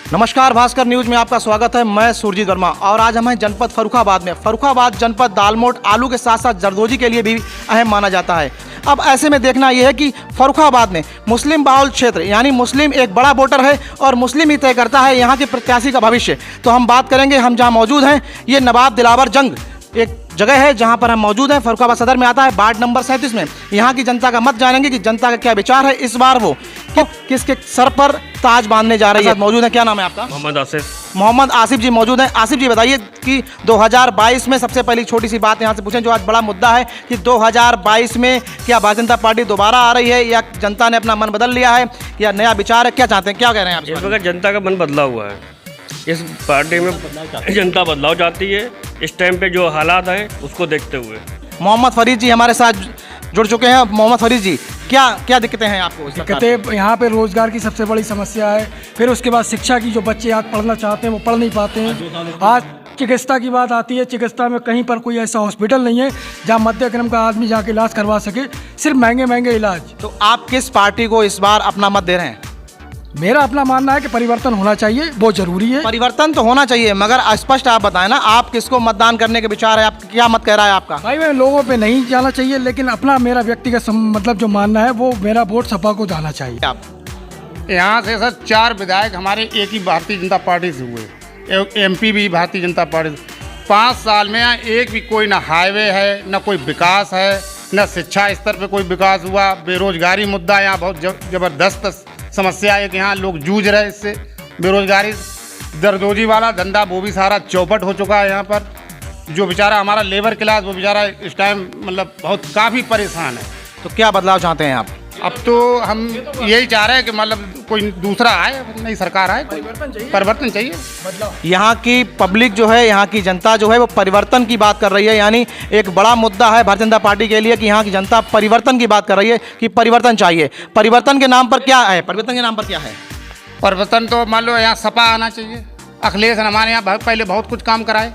नमस्कार, भास्कर न्यूज में आपका स्वागत है। मैं सुरजीत वर्मा और आज हम हैं जनपद फर्रुखाबाद में। फर्रुखाबाद जनपद दालमोट आलू के साथ साथ जरदोजी के लिए भी अहम माना जाता है। अब ऐसे में देखना यह है कि फर्रुखाबाद में मुस्लिम बाहुल क्षेत्र यानी मुस्लिम एक बड़ा वोटर है और मुस्लिम ही तय करता है यहाँ के प्रत्याशी का भविष्य। तो हम बात करेंगे, हम जहाँ मौजूद हैं ये नवाब दिलावर जंग एक जगह है जहाँ पर हम मौजूद हैं। फर्रुखाबाद सदर में आता है, वार्ड नंबर 37 में। यहाँ की जनता का मत जानेंगे कि जनता का क्या विचार है, इस बार वो किसके सर पर ताज बांधने जा रही है। मौजूद है, क्या नाम है आपका? मोहम्मद आसिफ। मोहम्मद आसिफ जी मौजूद हैं। आसिफ जी बताइए कि 2022 में सबसे पहली छोटी सी बात यहाँ से पूछें जो आज बड़ा मुद्दा है कि 2022 में क्या भारतीय जनता पार्टी दोबारा आ रही है या जनता ने अपना मन बदल लिया है या नया विचार है, क्या चाहते हैं, क्या कह रहे हैं आप? इस वक्त जनता का मन बदला हुआ है, इस पार्टी में जनता बदलाव चाहती है इस टाइम पे जो हालात हैं उसको देखते हुए। मोहम्मद फरीद जी हमारे साथ जुड़ चुके हैं। मोहम्मद फरीद जी, क्या दिक्कतें हैं आपको? दिक्कतें यहाँ पे रोजगार की सबसे बड़ी समस्या है, फिर उसके बाद शिक्षा की, जो बच्चे आज पढ़ना चाहते हैं वो पढ़ नहीं पाते हैं। आज चिकित्सा की बात आती है, चिकित्सा में कहीं पर कोई ऐसा हॉस्पिटल नहीं है जहाँ मध्य क्रम का आदमी जाके इलाज करवा सके, सिर्फ महंगे महंगे इलाज। तो आप किस पार्टी को इस बार अपना मत दे रहे हैं? मेरा अपना मानना है कि परिवर्तन होना चाहिए, बहुत जरूरी है। परिवर्तन तो होना चाहिए, मगर स्पष्ट आप बताएं ना, आप किसको मतदान करने के विचार है, आप क्या मत कह रहा है आपका? भाई मैं लोगों पे नहीं जाना चाहिए, लेकिन अपना मेरा व्यक्तिगत मतलब जो मानना है वो मेरा वोट सपा को जाना चाहिए। आप यहाँ से सर 4 विधायक हमारे एक ही भारतीय जनता पार्टी से हुए, एमपी भी भारतीय जनता पार्टी से। 5 साल में यहाँ एक भी कोई ना हाईवे है, ना कोई विकास है, ना शिक्षा स्तर पे कोई विकास हुआ। बेरोजगारी मुद्दा यहाँ बहुत ज़बरदस्त समस्या है कि यहाँ लोग जूझ रहे इससे। बेरोजगारी, दरदोजी वाला धंधा वो भी सारा चौपट हो चुका है यहाँ पर। जो बेचारा हमारा लेबर क्लास, वो बेचारा इस टाइम मतलब बहुत काफ़ी परेशान है। तो क्या बदलाव चाहते हैं आप? अब तो हम यही चाह रहे हैं कि मतलब कोई दूसरा आए, नई सरकार आए, परिवर्तन चाहिए। यहाँ की पब्लिक जो है, यहाँ की जनता जो है वो परिवर्तन की बात कर रही है। यानी एक बड़ा मुद्दा है भारतीय जनता पार्टी के लिए कि यहाँ की जनता परिवर्तन की बात कर रही है कि परिवर्तन चाहिए। परिवर्तन के नाम पर क्या है? परिवर्तन के नाम पर क्या है? परिवर्तन तो मान लो यहाँ सपा आना चाहिए। अखिलेश हमारे यहाँ पहले बहुत कुछ काम कराए।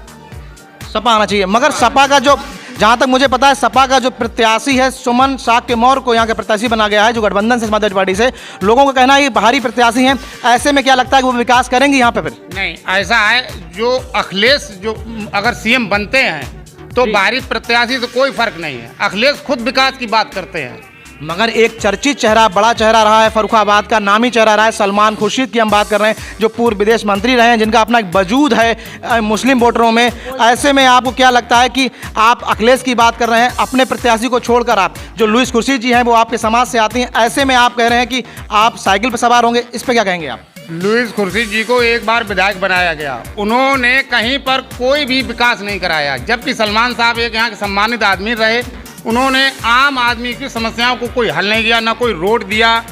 सपा आना चाहिए, मगर सपा का जो, जहाँ तक मुझे पता है, सपा का जो प्रत्याशी है सुमन साक्य मौर्य को यहाँ के प्रत्याशी बना गया है, जो गठबंधन से समाजवादी पार्टी से। लोगों का कहना है ये बाहरी प्रत्याशी हैं। ऐसे में क्या लगता है कि वो विकास करेंगे यहाँ पे? फिर नहीं, ऐसा है जो अखिलेश जो अगर सीएम बनते हैं तो बाहरी प्रत्याशी से कोई फर्क नहीं है। अखिलेश खुद विकास की बात करते हैं। मगर एक चर्चित चेहरा, बड़ा चेहरा रहा है फर्रुखाबाद का, नामी चेहरा रहा है सलमान खुर्शीद की हम बात कर रहे हैं, जो पूर्व विदेश मंत्री रहे हैं, जिनका अपना एक वजूद है मुस्लिम वोटरों में। ऐसे में आपको क्या लगता है कि आप अखिलेश की बात कर रहे हैं, अपने प्रत्याशी को छोड़कर आप जो लुईस खुर्शीद जी हैं वो आपके समाज से आती हैं, ऐसे में आप कह रहे हैं कि आप साइकिल पर सवार होंगे, इस पर क्या कहेंगे आप? लुईस खुर्शीद जी को एक बार विधायक बनाया गया, उन्होंने कहीं पर कोई भी विकास नहीं कराया। जबकि सलमान साहब एक यहाँ के सम्मानित आदमी रहे, उन्होंने आम आदमी की समस्याओं को कोई हल नहीं किया, ना कोई रोड दिया,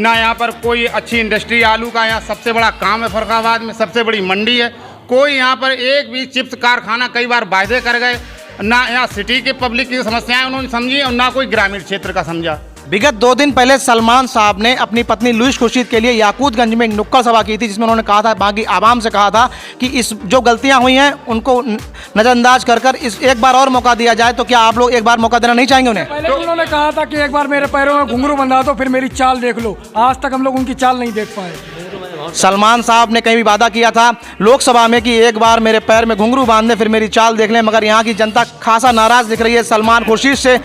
ना यहाँ पर कोई अच्छी इंडस्ट्री। आलू का यहाँ सबसे बड़ा काम है, फर्रुखाबाद में सबसे बड़ी मंडी है। कोई यहाँ पर एक भी चिप्स कारखाना कई बार वायदे कर गए, ना यहाँ सिटी के पब्लिक की समस्याएं उन्होंने समझी और ना कोई ग्रामीण क्षेत्र का समझा। विगत 2 दिन पहले सलमान साहब ने अपनी पत्नी लुईस खुर्शीद के लिए याकूतगंज में एक नुक्कड़ सभा की थी, जिसमें उन्होंने कहा था, बाकी आवाम से कहा था कि इस जो गलतियां हुई हैं उनको नज़रअंदाज कर इस एक बार और मौका दिया जाए। तो क्या आप लोग एक बार मौका देना नहीं चाहेंगे उन्हें? पहले उन्होंने कहा था कि एक बार मेरे पैरों में घुंघरू बंधा दो, फिर मेरी चाल देख लो। आज तक हम लोग उनकी चाल नहीं देख पाए। सलमान साहब ने कहीं भी वादा किया था लोकसभा में कि एक बार मेरे पैर में घुंघरू बांध दें, फिर मेरी चाल देख लें, मगर यहाँ की जनता खासा नाराज दिख रही है सलमान खुर्शीद से।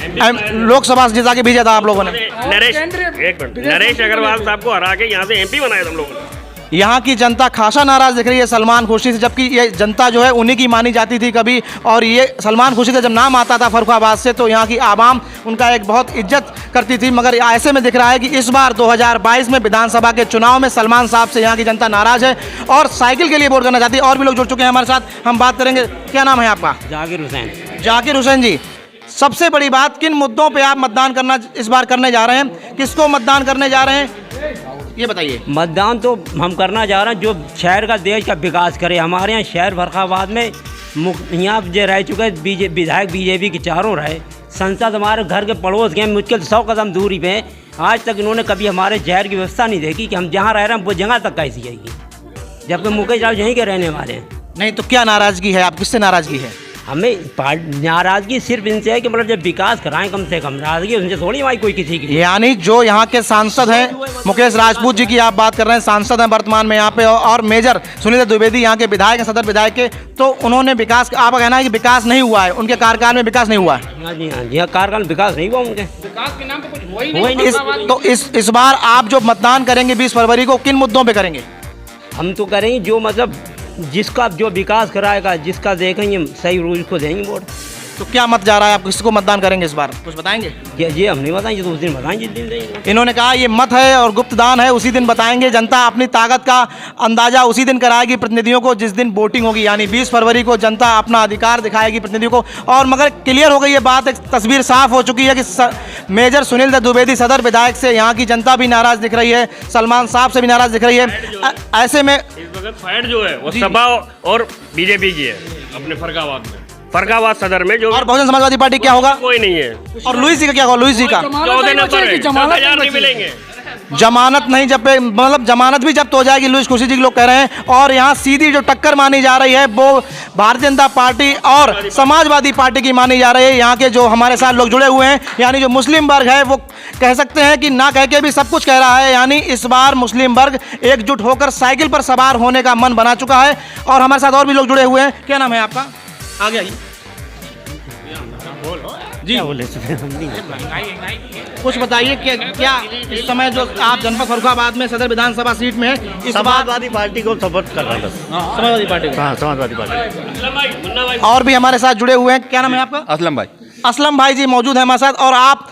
लोकसभा से जिता के भेजा था आप लोगों ने। नरेश अग्रवाल साहब को हरा के यहाँ से एमपी बनाया हम लोगों ने। यहाँ की जनता खासा नाराज दिख रही है सलमान खुर्शीद से, जबकि ये जनता जो है उन्हीं की मानी जाती थी कभी। और ये सलमान खुर्शीद का जब नाम आता था फर्रुखाबाद से तो यहाँ की आवाम उनका एक बहुत इज्जत करती थी। मगर ऐसे में दिख रहा है कि इस बार 2022 में विधानसभा के चुनाव में सलमान साहब से यहाँ की जनता नाराज है और साइकिल के लिए वोट करना चाहती है। और भी लोग जुड़ चुके हैं हमारे साथ, हम बात करेंगे। क्या नाम है आपका? जाकिर हुसैन। जाकिर हुसैन जी, सबसे बड़ी बात, किन मुद्दों पे आप मतदान करना इस बार करने जा रहे हैं? किसको मतदान करने जा रहे हैं ये बताइए। मतदान तो हम करना जा रहे हैं जो शहर का, देश का विकास करे। हमारे यहाँ शहर फर्रुखाबाद में यहाँ जो रह चुके विधायक बीजेपी के चारों रहे। संसद हमारे घर के पड़ोस के मुश्किल 100 कदम दूरी पे। आज तक इन्होंने कभी हमारे शहर की व्यवस्था नहीं देखी कि हम जहाँ रह रहे हैं वो जगह तक कैसी आएगी, जबकि मुकेश राव यहीं के रहने वाले हैं। नहीं तो क्या नाराज़गी है, आप किससे नाराज़गी है? हमें नाराज़गी सिर्फ इनसे है कि मतलब जब विकास कराएं कम से कम, नाराज़गी उनसे थोड़ी हमारी कोई किसी की। यानी जो यहाँ के सांसद हैं मुकेश राजपूत जी की आप बात कर रहे हैं, सांसद हैं वर्तमान में यहाँ पे, और मेजर सुनील द्विवेदी यहाँ के विधायक हैं, सदर विधायक के, तो उन्होंने विकास, आपका कहना है कि विकास नहीं हुआ है, उनके कार्यकाल में विकास नहीं हुआ है। हाँ जी, हाँ जी, हाँ, कार्यकाल में विकास नहीं हुआ उनके, विकास के नाम पे कुछ हुआ ही नहीं। इस बार आप जो मतदान करेंगे 20 फरवरी को, किन मुद्दों पे करेंगे? हम तो करेंगे जो मतलब जिसका जो विकास कराएगा, जिसका देखेंगे सही रूल को देंगे वोट। तो क्या मत जा रहा है, आप किसको मतदान करेंगे इस बार, कुछ बताएंगे? ये हम नहीं बताएंगे, तो उस दिन बताएंगे जिस दिन देंगे। इन्होंने कहा ये मत है और गुप्त दान है, उसी दिन बताएंगे, जनता अपनी ताकत का अंदाजा उसी दिन कराएगी प्रतिनिधियों को जिस दिन वोटिंग होगी, यानी 20 फरवरी को जनता अपना अधिकार दिखाएगी प्रतिनिधियों को। और मगर क्लियर हो गई ये बात, एक तस्वीर साफ हो चुकी है कि मेजर सुनील द्विवेदी सदर विधायक से यहाँ की जनता भी नाराज दिख रही है, सलमान साहब से भी नाराज दिख रही है। ऐसे में इस वक्त फाइट जो है वो सपा और बीजेपी की है अपने फरगाबाद सदर में। जो और बहुजन समाजवादी पार्टी क्या होगा? कोई नहीं है। और लुईस जी का क्या होगा? लुईस जी का 14 नंबर है, 10,000 नहीं मिलेंगे। जमानत नहीं, जब मतलब जमानत भी जब्त हो जाएगी, लुईस खुशी जी के लोग कह रहे हैं। और यहाँ सीधी जो टक्कर मानी जा रही है वो भारतीय जनता पार्टी और समाजवादी पार्टी की मानी जा रही है। यहाँ के जो हमारे साथ लोग जुड़े हुए हैं, यानी जो मुस्लिम वर्ग है वो कह सकते हैं कि ना कह के भी सब कुछ कह रहा है, यानी इस बार मुस्लिम वर्ग एकजुट होकर साइकिल पर सवार होने का मन बना चुका है। और हमारे साथ और भी लोग जुड़े हुए हैं। क्या नाम है आपका? आगे आइए जी, कुछ बताइए कि क्या इस समय जो आप जनपद फर्रुखाबाद में सदर विधानसभा सीट में है, इस समाजवादी पार्टी को सपोर्ट कर रहा है बस। समाजवादी पार्टी को। हाँ, समाजवादी पार्टी। और भी हमारे साथ जुड़े हुए हैं। क्या नाम है आपका? असलम भाई। असलम भाई जी मौजूद है हमारे साथ। और आप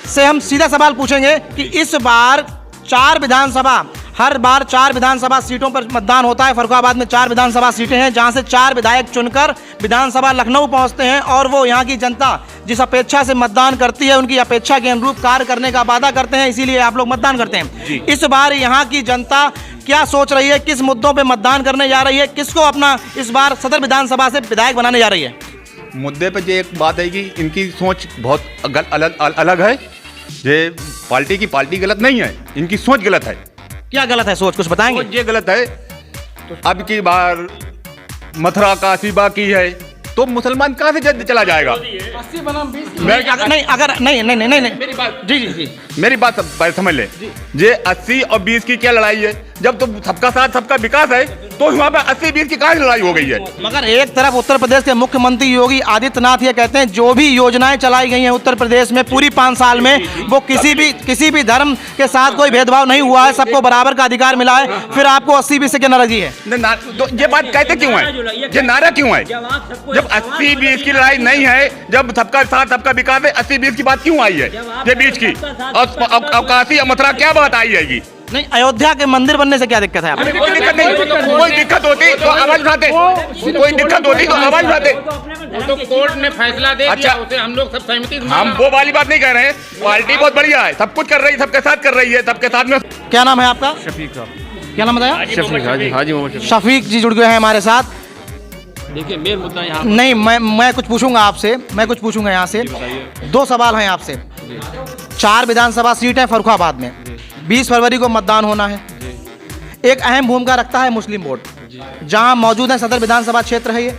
से हम सीधा सवाल पूछेंगे कि इस बार 4 विधानसभा, हर बार 4 विधानसभा सीटों पर मतदान होता है। फर्रुखाबाद में 4 विधानसभा सीटें हैं जहां से 4 विधायक चुनकर विधानसभा लखनऊ पहुंचते हैं और वो यहाँ की जनता जिस अपेक्षा से मतदान करती है उनकी अपेक्षा के अनुरूप कार्य करने का वादा करते हैं, इसीलिए आप लोग मतदान करते हैं। इस बार यहाँ की जनता क्या सोच रही है, किस मुद्दों पर मतदान करने जा रही है, किसको अपना इस बार सदर विधानसभा से विधायक बनाने जा रही है? मुद्दे पे जो एक बात है कि इनकी सोच बहुत अलग है। ये पार्टी गलत नहीं है, इनकी सोच गलत है। क्या गलत है सोच, कुछ बताएंगे? ये गलत है। अब की बार मथुरा काशी बाकी है तो मुसलमान कहाँ से चला जाएगा? 80 बनाम 20 नहीं मेरी बात जी मेरी बात समझ ले। ये 80 और 20 की क्या लड़ाई है? जब तो सबका साथ सबका विकास है तो वहाँ पे 80-20 की कहाँ लड़ाई हो गई है? मगर एक तरफ उत्तर प्रदेश के मुख्यमंत्री योगी आदित्यनाथ ये कहते हैं जो भी योजनाएं चलाई गई हैं उत्तर प्रदेश में पूरी 5 साल में, वो किसी भी धर्म के साथ कोई भेदभाव नहीं हुआ है, सबको बराबर का अधिकार मिला है। फिर आपको 80-20 से क्या नाराजगी है? तो ये बात कहते क्यों है? ये नारा क्यों है? जब 80-20 की लड़ाई नहीं है, जब सबका साथ सबका विकास है, 80-20 की बात क्यों आई है ये बीच की? और काशी और मथुरा क्या बात आई है? नहीं, अयोध्या के मंदिर बनने से क्या दिक्कत है? कोई दिक्कत नहीं। कोई दिक्कत होती तो आवाज उठाते, कोई दिक्कत होती तो आवाज उठाते। तो कोर्ट ने फैसला दे अच्छा, दिया, उसे हम लोग सब सहमति। हम वो वाली बात नहीं कह रहे हैं। पार्टी बहुत बढ़िया है, सब कुछ कर रही है, सबके साथ कर रही है, सबके साथ में। क्या नाम है आपका? शफीक साहब। क्या नाम बताया? हाजी मोहम्मद शफीक जी जुड़ गए हैं हमारे साथ। देखिए मेन मुद्दा यहाँ नहीं, मैं कुछ पूछूंगा आपसे, यहाँ से 2 सवाल हैं आपसे। 4 विधानसभा सीट है फर्रुखाबाद में, 20 फरवरी को मतदान होना है। एक अहम भूमिका रखता है मुस्लिम वोट, जहां मौजूद है सदर विधानसभा क्षेत्र है ये,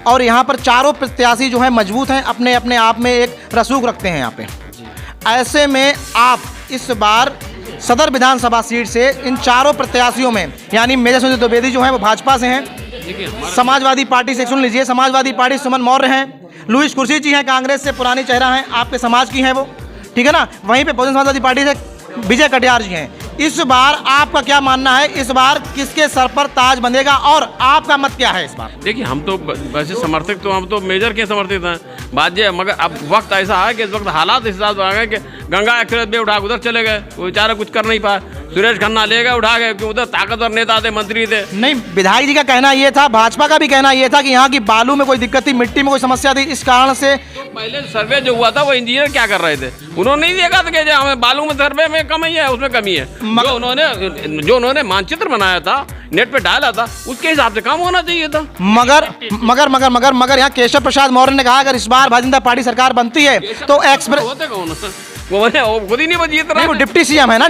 और यहाँ पर चारों प्रत्याशी जो हैं मजबूत हैं, अपने अपने आप में एक रसूख रखते हैं यहाँ पे। ऐसे में आप इस बार सदर विधानसभा सीट से इन चारों प्रत्याशियों में, यानी मेजर सुनील द्विवेदी जो हैं वो भाजपा से हैं, समाजवादी पार्टी से सुन लीजिए, समाजवादी पार्टी सुमन मौर्य हैं, लुईस कुर्सी जी हैं, कांग्रेस से पुरानी चेहरा हैं, आपके समाज की हैं वो, ठीक है ना। वहीं पे बहुजन समाजवादी पार्टी से विजय कटियार जी हैं। इस बार आपका क्या मानना है, इस बार किसके सर पर ताज बंधेगा और आपका मत क्या है इस बार? देखिए हम तो वैसे समर्थक तो हम तो मेजर के समर्थित हैं, बात ये, मगर अब वक्त ऐसा है कि इस वक्त हालात इस हिसाब से आ गए कि गंगा एक्सप्रेस में उठा उधर चले गए, वो बेचारा कुछ कर नहीं पाए। सुरेश खन्ना ले गए उठा गए, क्योंकि उधर ताकतवर नेता थे, मंत्री थे। नहीं, विधायक जी का कहना ये था, भाजपा का भी कहना ये था कि यहाँ की बालू में कोई दिक्कत थी, मिट्टी में कोई समस्या थी, इस कारण से। तो पहले सर्वे जो हुआ था वो इंजीनियर क्या कर रहे थे, उन्होंने नहीं देखा था कि जो हमें बालू में सर्वे में कमी है, उसमें कमी है। जो उन्होंने मानचित्र बनाया था, नेट पे डाला था, उसके हिसाब से काम होना चाहिए था। मगर यहाँ केशव प्रसाद मौर्य ने कहा अगर इस बार भारतीय जनता पार्टी सरकार बनती है तो एक्सप्रेस होते कौन वो खुद ही नहीं जीत रहा वो डिप्टी सीएम है ना,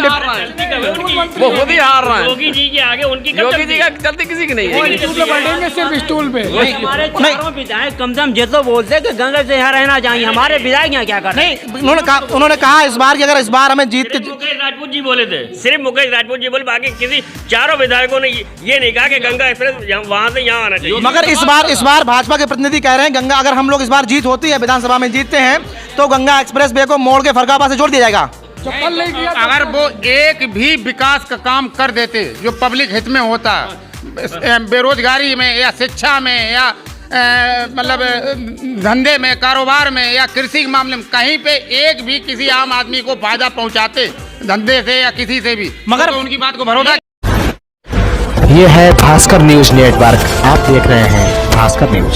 वो खुद ही हार रहा है। योगी जी के आगे उनकी योगी जी का चलती किसी की नहीं है। स्टूल पे बैठेंगे, सिर्फ स्टूल पे। हमारे चारों विधायक कम से कम ये तो बोलते कि गंगा से यहाँ रहना चाहिए, हमारे विधायक यहाँ क्या कर रहे हैं? नहीं, उन्होंने कहा इस बार कि अगर इस बार हमें जीत के मुकेश राजपूत जी बोले थे, सिर्फ मुकेश राजपूत जी बोले, बाकी किसी चारों विधायकों ने ये नहीं कहा कि गंगा एक्सप्रेस वहाँ से यहाँ आना चाहिए। मगर इस बार भाजपा के प्रतिनिधि कह रहे हैं गंगा, अगर हम लोग इस बार जीत होती है, विधानसभा में जीतते हैं, तो गंगा एक्सप्रेस वे को मोड़ के फरक्काबाद से जोड़ दिया जाएगा। अगर वो एक भी विकास का काम कर देते जो पब्लिक हित में होता, बेरोजगारी में या शिक्षा में या मतलब धंधे में, कारोबार में या कृषि के मामले में, कहीं पे एक भी किसी आम आदमी को फायदा पहुंचाते धंधे से या किसी से भी, मगर तो उनकी बात को भरोसा। ये है भास्कर न्यूज नेटवर्क, आप देख रहे हैं भास्कर न्यूज।